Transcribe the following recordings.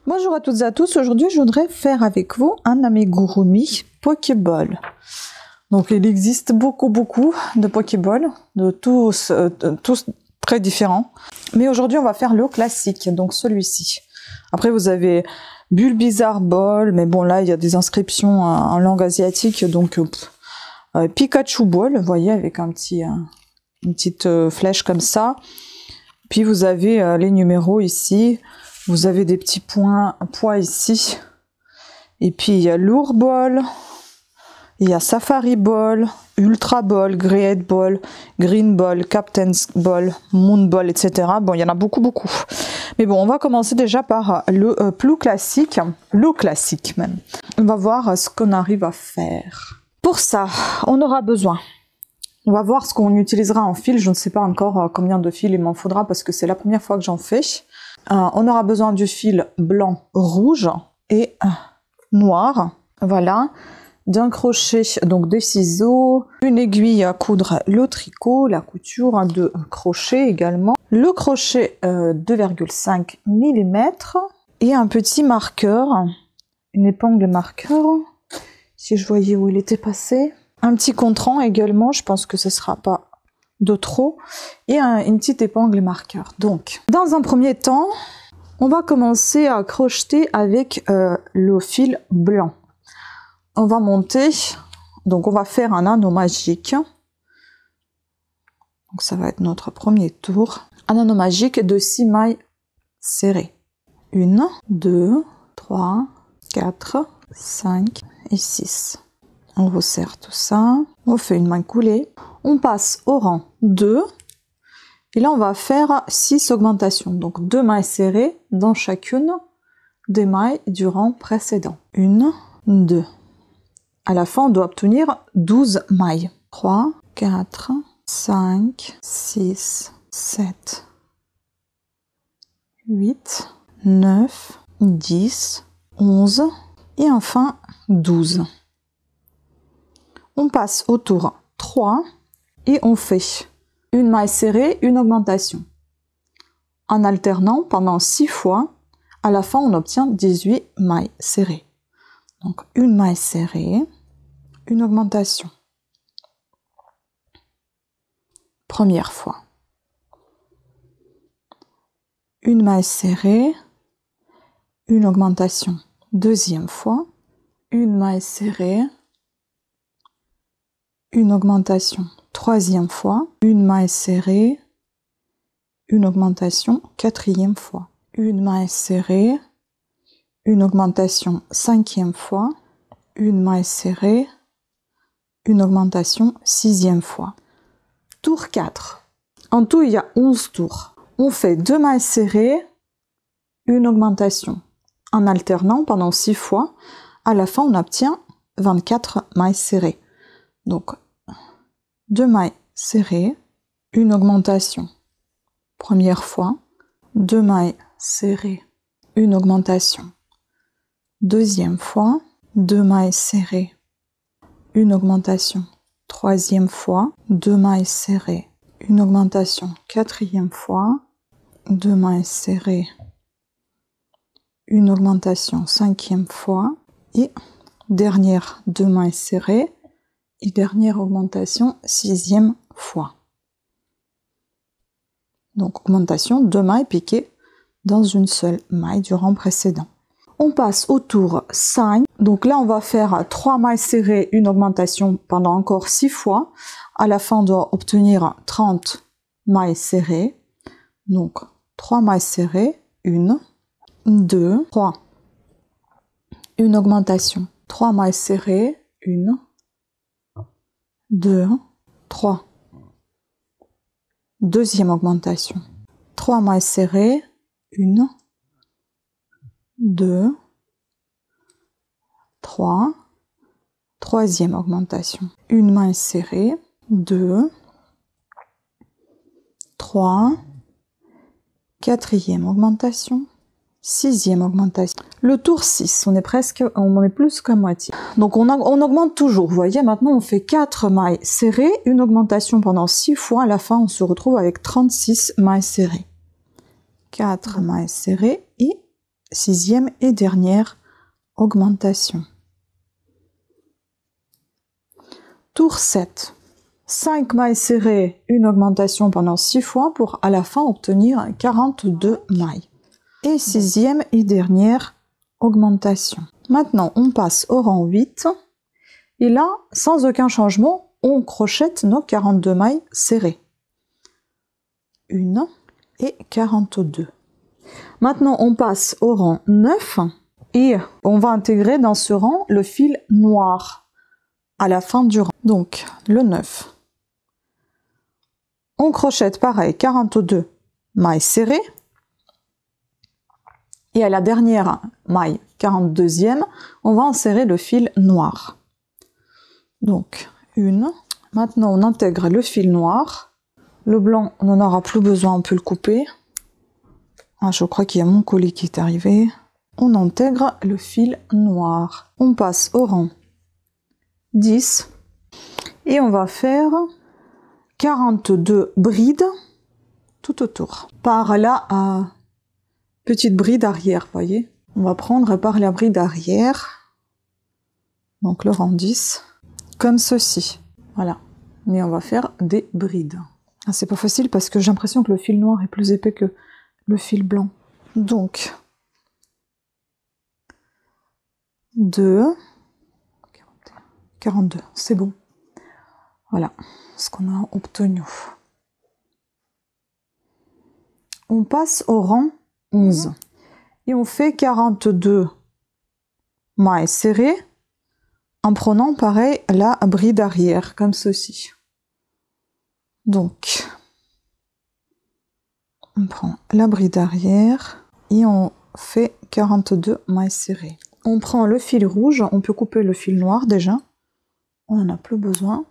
Bonjour à toutes et à tous, aujourd'hui je voudrais faire avec vous un amigurumi Pokéball. Donc il existe beaucoup de Pokéball, de tous très différents. Mais aujourd'hui on va faire le classique, donc celui-ci. Après vous avez Bulbizarre Ball, mais bon là il y a des inscriptions en langue asiatique, donc Pikachu Ball, vous voyez, avec une petite flèche comme ça. Puis vous avez les numéros ici. Vous avez des petits poids ici. Et puis il y a Lure Ball, il y a Safari Ball, Ultra Ball, Great Ball, Green Ball, Captain's Ball, Moon Ball, etc. Bon, il y en a beaucoup. Mais bon, on va commencer déjà par le plus classique, le classique même. On va voir ce qu'on arrive à faire. Pour ça, on aura besoin. On va voir ce qu'on utilisera en fil. Je ne sais pas encore combien de fils il m'en faudra parce que c'est la première fois que j'en fais. On aura besoin du fil blanc, rouge et noir. Voilà. D'un crochet, donc des ciseaux, une aiguille à coudre le tricot, la couture, de crochet également. Le crochet 2,5 mm et un petit marqueur, une épingle marqueur. Si je voyais où il était passé. Un petit contrant également, je pense que ce ne sera pas de trop, et une petite épingle marqueur. Donc, dans un premier temps, on va commencer à crocheter avec le fil blanc. On va monter, donc on va faire un anneau magique. Donc ça va être notre premier tour. Un anneau magique de 6 mailles serrées. 1, 2, 3, 4, 5 et 6. On resserre tout ça, on fait une maille coulée, on passe au rang 2, et là on va faire 6 augmentations, donc 2 mailles serrées dans chacune des mailles du rang précédent. 1, 2. À la fin on doit obtenir 12 mailles. 3, 4, 5, 6, 7, 8, 9, 10, 11 et enfin 12. On passe au tour 3 et on fait une maille serrée, une augmentation. En alternant pendant 6 fois, à la fin on obtient 18 mailles serrées. Donc une maille serrée, une augmentation. Première fois. Une maille serrée, une augmentation. Deuxième fois. Une maille serrée, une augmentation. Troisième fois, une maille serrée, une augmentation. Quatrième fois, une maille serrée, une augmentation. Cinquième fois, une maille serrée, une augmentation. Sixième fois. Tour 4. En tout, il y a 11 tours. On fait 2 mailles serrées, une augmentation. En alternant pendant 6 fois, à la fin, on obtient 24 mailles serrées. Donc, 2 mailles serrées, une augmentation. Première fois, 2 mailles serrées, une augmentation. Deuxième fois, 2 mailles serrées, une augmentation. Troisième fois, 2 mailles serrées, une augmentation. Quatrième fois, 2 mailles serrées, une augmentation. Cinquième fois et dernière 2 mailles serrées. Et dernière augmentation, 6e fois. Donc augmentation, 2 mailles piquées dans une seule maille du rang précédent. On passe au tour 5. Donc là on va faire 3 mailles serrées, une augmentation pendant encore 6 fois. À la fin on doit obtenir 30 mailles serrées. Donc 3 mailles serrées, 1, 2, 3. Une augmentation. 3 mailles serrées, 1, 2, 3. Deuxième augmentation. 3 mailles serrées, 1, 2, 3. Troisième augmentation. Une maille serrée, 2, 3. Quatrième augmentation. Sixième augmentation. Le tour 6, on est plus qu'à moitié. Donc on augmente toujours, vous voyez, maintenant on fait 4 mailles serrées, une augmentation pendant 6 fois, à la fin on se retrouve avec 36 mailles serrées. 4 mailles serrées et 6e et dernière augmentation. Tour 7. 5 mailles serrées, une augmentation pendant 6 fois pour à la fin obtenir 42 mailles. Et 6e et dernière augmentation. Maintenant, on passe au rang 8. Et là, sans aucun changement, on crochette nos 42 mailles serrées. 1 et 42. Maintenant, on passe au rang 9 et on va intégrer dans ce rang le fil noir à la fin du rang. Donc, le 9. On crochette pareil, 42 mailles serrées. Et à la dernière maille, 42e, on va insérer le fil noir. Donc, 1. Maintenant, on intègre le fil noir. Le blanc, on n'en aura plus besoin, on peut le couper. Ah, je crois qu'il y a mon colis qui est arrivé. On intègre le fil noir. On passe au rang 10. Et on va faire 42 brides tout autour. Par la petite bride arrière, voyez. On va prendre par la bride arrière. Donc le rang 10. Comme ceci. Voilà. Mais on va faire des brides. Ah, c'est pas facile parce que j'ai l'impression que le fil noir est plus épais que le fil blanc. Donc 2, 42, c'est bon. Voilà ce qu'on a obtenu. On passe au rang 11 et on fait 42 mailles serrées en prenant pareil la bride arrière comme ceci. Donc on prend la bride arrière et on fait 42 mailles serrées. On prend le fil rouge, on peut couper le fil noir déjà, on n'en a plus besoin.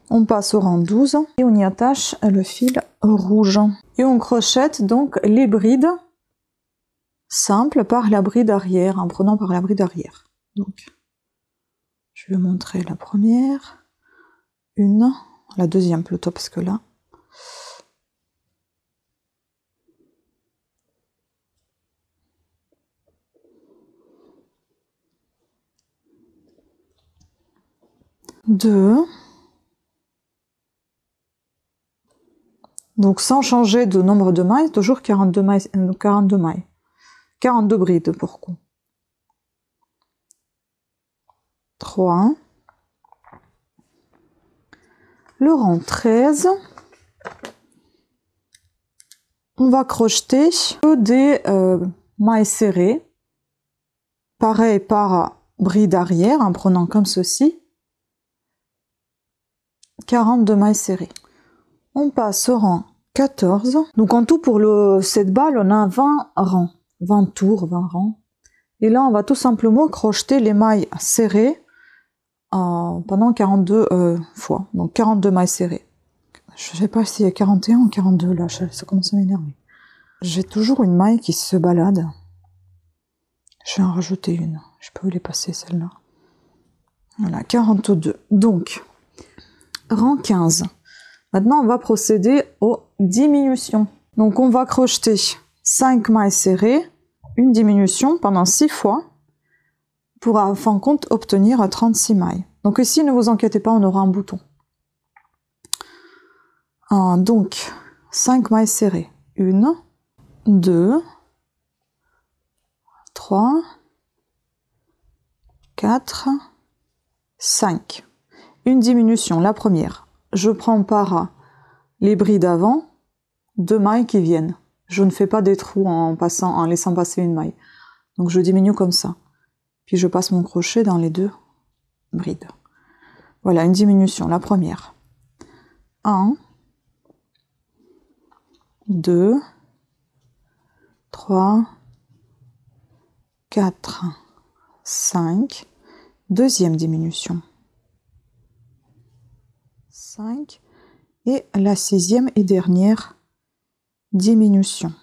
On passe au rang 12 et on y attache le fil rouge. Et on crochette donc les brides simples par la bride arrière, en prenant par la bride arrière. Donc, je vais montrer la première, la deuxième plutôt, parce que là, deux. Donc sans changer de nombre de mailles, toujours 42 mailles, 42 brides pour coup. 3. Le rang 13. On va crocheter des mailles serrées. Pareil par bride arrière, en prenant comme ceci. 42 mailles serrées. On passe au rang 14. Donc en tout pour cette balle, on a 20 rangs. 20 tours, 20 rangs. Et là, on va tout simplement crocheter les mailles serrées pendant 42 fois. Donc 42 mailles serrées. Je ne sais pas s'il y a 41 ou 42 là, ça commence à m'énerver. J'ai toujours une maille qui se balade. Je vais en rajouter une. Je peux vous les passer celle-là. Voilà, 42. Donc, rang 15. Maintenant, on va procéder aux diminutions. Donc, on va crocheter 5 mailles serrées, une diminution pendant 6 fois, pour en fin de compte obtenir 36 mailles. Donc ici, ne vous inquiétez pas, on aura un bouton. Donc, 5 mailles serrées. 1, 2, 3, 4, 5. Une diminution, la première. Je prends par les brides avant, 2 mailles qui viennent. Je ne fais pas des trous en laissant passer une maille. Donc je diminue comme ça. Puis je passe mon crochet dans les 2 brides. Voilà, une diminution, la première. 1, 2, 3, 4, 5. Deuxième diminution. 5. Et la 6e et dernière diminution.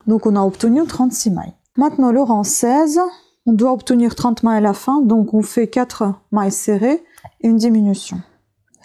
Donc on a obtenu 36 mailles. Maintenant le rang 16, on doit obtenir 30 mailles à la fin, donc on fait 4 mailles serrées et une diminution.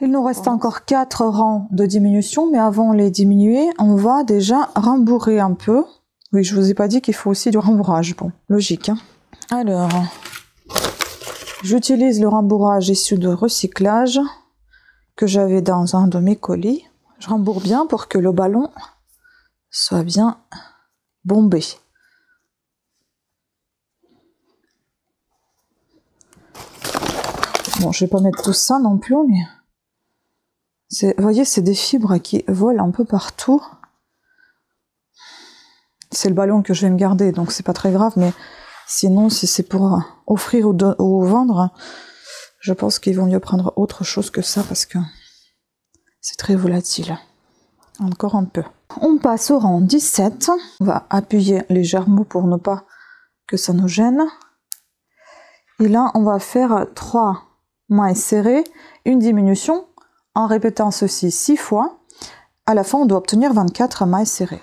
Il nous reste encore 4 rangs de diminution, mais avant les diminuer, on va déjà rembourrer un peu. Oui, je vous ai pas dit qu'il faut aussi du rembourrage. Bon, logique, hein. Alors, j'utilise le rembourrage issu de recyclage que j'avais dans un de mes colis. Je rembourre bien pour que le ballon soit bien bombé. Bon, je vais pas mettre tout ça non plus, mais vous voyez, c'est des fibres qui volent un peu partout. C'est le ballon que je vais me garder, donc c'est pas très grave, mais sinon, si c'est pour offrir ou vendre, je pense qu'il vaut mieux prendre autre chose que ça parce que c'est très volatile. Encore un peu. On passe au rang 17. On va appuyer légèrement pour ne pas que ça nous gêne. Et là, on va faire 3 mailles serrées, une diminution, en répétant ceci 6 fois. À la fin, on doit obtenir 24 mailles serrées.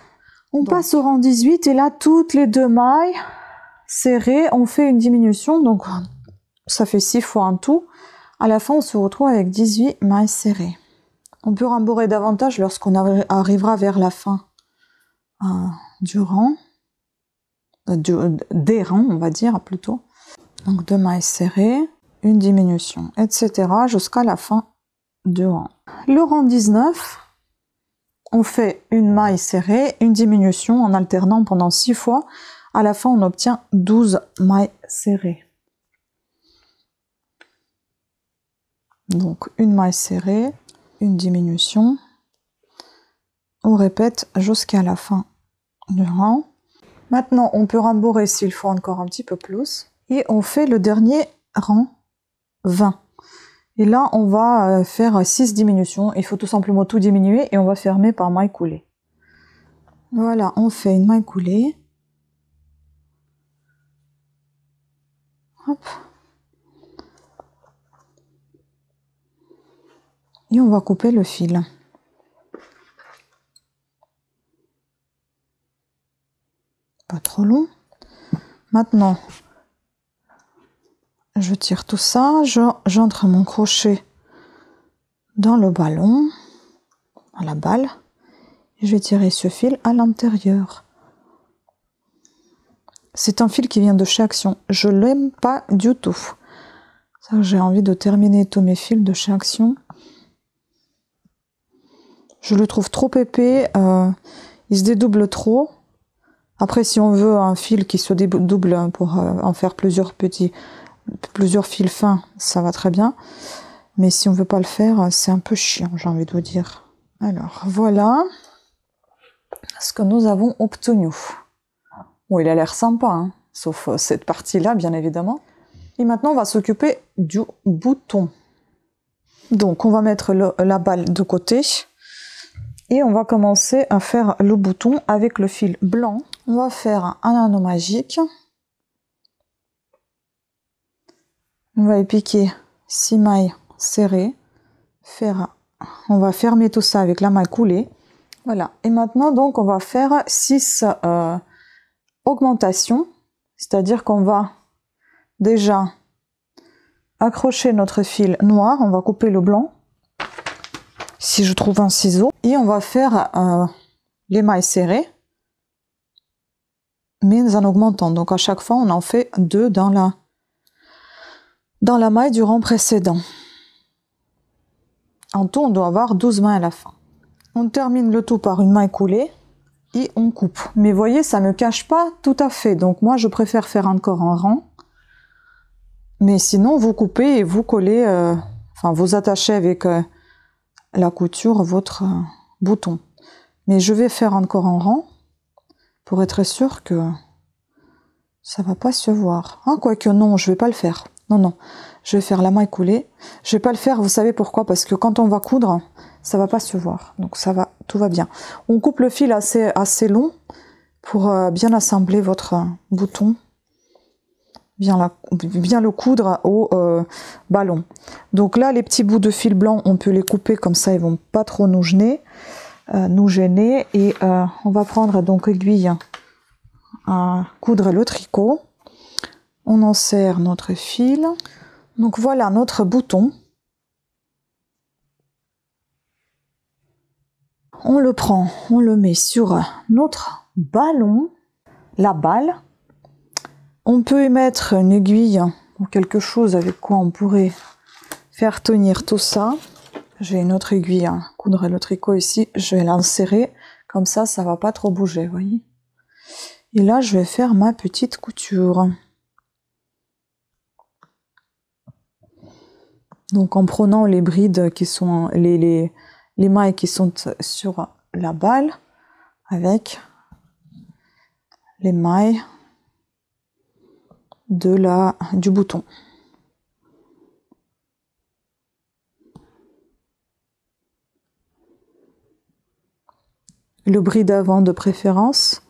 On passe au rang 18 et là, toutes les 2 mailles serrées, on fait une diminution. Donc, ça fait 6 fois en tout. À la fin, on se retrouve avec 18 mailles serrées. On peut rembourrer davantage lorsqu'on arrivera vers la fin du rang, des rangs, on va dire plutôt. Donc 2 mailles serrées, une diminution, etc. jusqu'à la fin du rang. Le rang 19, on fait une maille serrée, une diminution en alternant pendant 6 fois. À la fin, on obtient 12 mailles serrées. Donc une maille serrée, une diminution. On répète jusqu'à la fin du rang. Maintenant, on peut rembourrer s'il faut encore un petit peu plus. Et on fait le dernier rang 20. Et là, on va faire 6 diminutions. Il faut tout simplement tout diminuer et on va fermer par maille coulée. Voilà, on fait une maille coulée. Hop. Et on va couper le fil. Pas trop long. Maintenant, je tire tout ça, j'entre mon crochet dans le ballon, à la balle, et je vais tirer ce fil à l'intérieur. C'est un fil qui vient de chez Action. Je l'aime pas du tout. J'ai envie de terminer tous mes fils de chez Action. Je le trouve trop épais, il se dédouble trop. Après, si on veut un fil qui se dédouble pour en faire plusieurs fils fins, ça va très bien. Mais si on veut pas le faire, c'est un peu chiant, j'ai envie de vous dire. Alors, voilà ce que nous avons obtenu. Bon, il a l'air sympa, hein, sauf cette partie-là, bien évidemment. Et maintenant, on va s'occuper du bouton. Donc, on va mettre la balle de côté. Et on va commencer à faire le bouton avec le fil blanc. On va faire un anneau magique. On va y piquer 6 mailles serrées. On va fermer tout ça avec la maille coulée. Voilà. Et maintenant, donc, on va faire 6 augmentations. C'est-à-dire qu'on va déjà accrocher notre fil noir. On va couper le blanc. Si je trouve un ciseau. Et on va faire les mailles serrées, mais en augmentant. Donc à chaque fois, on en fait 2 dans la maille du rang précédent. En tout, on doit avoir 12 mailles à la fin. On termine le tout par une maille coulée et on coupe. Mais voyez, ça ne cache pas tout à fait. Donc moi, je préfère faire encore un rang. Mais sinon, vous coupez et vous collez, vous attachez avec la couture votre bouton. Mais je vais faire encore un rang pour être sûr que ça va pas se voir. Ah, quoique non, je vais pas le faire. Non, je vais faire la maille coulée. Je vais pas le faire, vous savez pourquoi? Parce que quand on va coudre, ça va pas se voir. Donc tout va bien. On coupe le fil assez long pour bien assembler votre bouton. Bien le coudre au ballon. Donc là, les petits bouts de fil blanc, on peut les couper comme ça, ils vont pas trop nous gêner. Et on va prendre donc l'aiguille à coudre le tricot. On enserre notre fil. Donc voilà notre bouton. On le prend, on le met sur notre ballon. la balle. On peut y mettre une aiguille ou quelque chose avec quoi on pourrait faire tenir tout ça. J'ai une autre aiguille à coudre le tricot ici. Je vais l'insérer. Comme ça va pas trop bouger, vous voyez. Et là, je vais faire ma petite couture. Donc, en prenant les brides qui sont, les mailles qui sont sur la balle, avec les mailles du bouton. Le bris d'avant de préférence,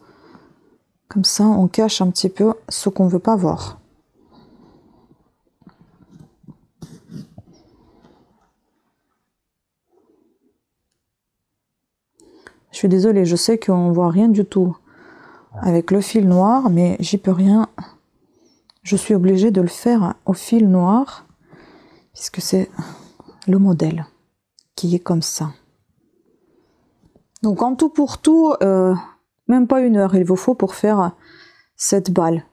comme ça on cache un petit peu ce qu'on ne veut pas voir. Je suis désolée, je sais qu'on voit rien du tout avec le fil noir, mais j'y peux rien. Je suis obligée de le faire au fil noir, puisque c'est le modèle qui est comme ça. Donc en tout pour tout, même pas 1 heure il vous faut pour faire cette balle.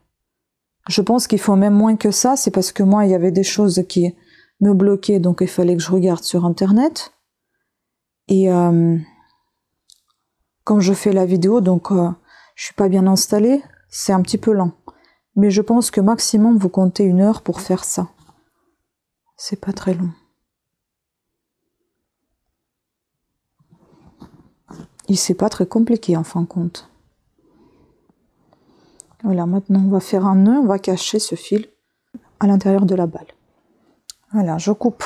Je pense qu'il faut même moins que ça, c'est parce que moi il y avait des choses qui me bloquaient, donc il fallait que je regarde sur internet. Et comme je fais la vidéo, donc je suis pas bien installée, c'est un petit peu lent. Mais je pense que maximum vous comptez 1 heure pour faire ça. C'est pas très long. Et c'est pas très compliqué en fin de compte. Voilà, maintenant on va faire un nœud, on va cacher ce fil à l'intérieur de la balle. Voilà, je coupe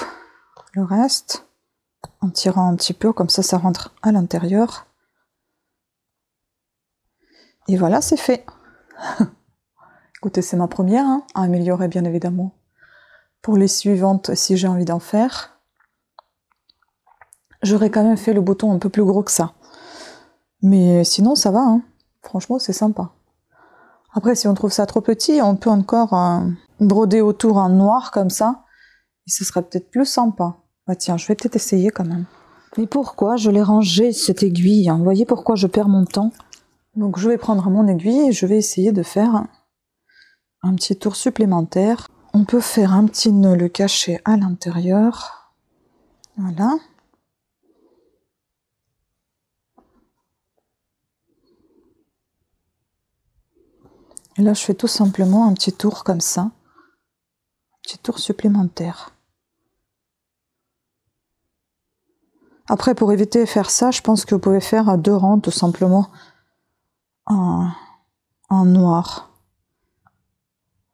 le reste en tirant un petit peu, comme ça rentre à l'intérieur. Et voilà, c'est fait. Écoutez, c'est ma première, hein, à améliorer bien évidemment. Pour les suivantes, si j'ai envie d'en faire, j'aurais quand même fait le bouton un peu plus gros que ça. Mais sinon, ça va, hein. Franchement, c'est sympa. Après, si on trouve ça trop petit, on peut encore broder autour en noir comme ça. Et ce sera peut-être plus sympa. Bah tiens, je vais peut-être essayer quand même. Mais pourquoi je l'ai rangé, cette aiguille, hein? Vous voyez pourquoi je perds mon temps? Donc je vais prendre mon aiguille et je vais essayer de faire un petit tour supplémentaire. On peut faire un petit nœud, le cacher à l'intérieur. Voilà. Et là, je fais tout simplement un petit tour comme ça. Un petit tour supplémentaire. Après, pour éviter de faire ça, je pense que vous pouvez faire 2 rangs tout simplement en noir.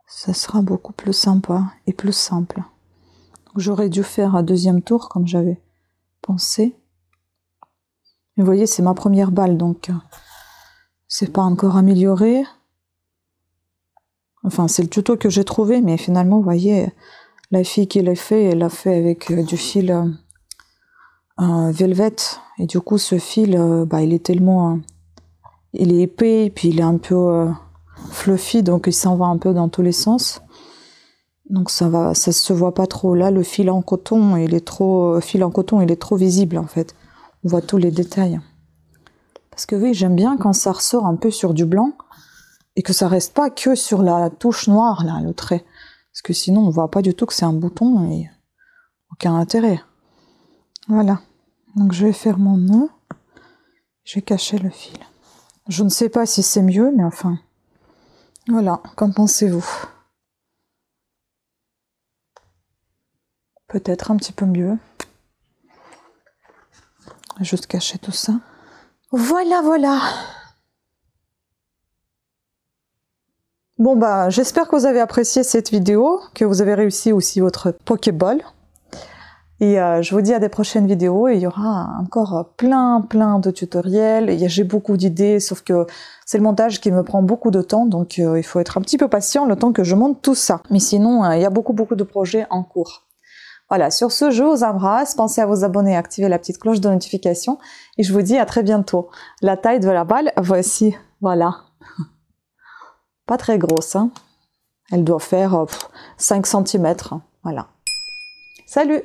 Ça sera beaucoup plus sympa et plus simple. J'aurais dû faire un 2e tour comme j'avais pensé. Mais vous voyez, c'est ma première balle, donc c'est pas encore amélioré. Enfin, c'est le tuto que j'ai trouvé, mais finalement, vous voyez, la fille qui l'a fait, elle l'a fait avec du fil velvet. Et du coup, ce fil, il est tellement... il est épais, et puis il est un peu fluffy, donc il s'en va un peu dans tous les sens. Donc ça se voit pas trop. Là, le fil en coton, il est trop visible, en fait. On voit tous les détails. Parce que oui, j'aime bien quand ça ressort un peu sur du blanc, et que ça reste pas que sur la touche noire, là, le trait. Parce que sinon, on voit pas du tout que c'est un bouton, et aucun intérêt. Voilà. Donc je vais faire mon nœud. Je vais cacher le fil. Je ne sais pas si c'est mieux, mais enfin... Voilà, qu'en pensez-vous? Peut-être un petit peu mieux. Juste cacher tout ça. Voilà, voilà. Bon bah, j'espère que vous avez apprécié cette vidéo, que vous avez réussi aussi votre Pokéball. Et je vous dis à des prochaines vidéos, et il y aura encore plein de tutoriels. J'ai beaucoup d'idées, sauf que c'est le montage qui me prend beaucoup de temps, donc il faut être un petit peu patient le temps que je monte tout ça. Mais sinon, il y a beaucoup de projets en cours. Voilà, sur ce, je vous embrasse, pensez à vous abonner, à activer la petite cloche de notification, et je vous dis à très bientôt. La taille de la balle, voici, voilà. Pas très grosse, hein. Elle doit faire 5 cm, voilà. Salut!